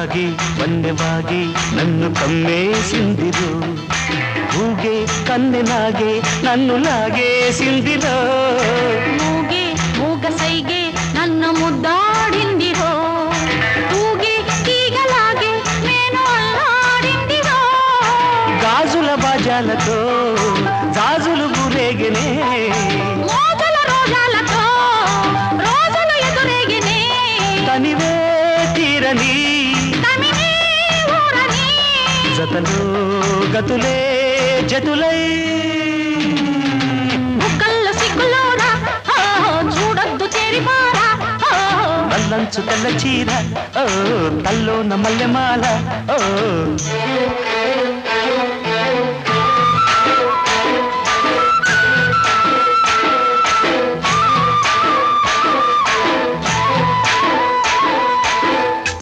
ವಾಗಿ ವನ್ಯವಾಗಿ ನನ್ನು ಕಮ್ಮೇಸಿಂದಿರು ಹೂಗೆ ಕನ್ನೆನಾಗೆ ನನ್ನು ಲಾಗೆ ಸಿಂದಿರೋ ಮೂಗೆ ಮೂಗಸೈಗೆ ನನ್ನ ಮುದ್ದಾಡಿಂದಿರೋ ಹೂಗೆ ಈಗಲಾಗೆ నేను అల్లాడిందిరో గాజుల బాజాలతో జాజులు గురేగినే మోజుల రోజాలతో రోజులు ఎదురేగినే తనివే తీరని తమినే ఊరని జతలో గతులే జతులై బుగ్గల్లో సిగ్గులోరా చూడొద్దు చేరిపారా నల్లంచు తెల్ల చీర ఓ తల్లోన మల్లెమాల ఓ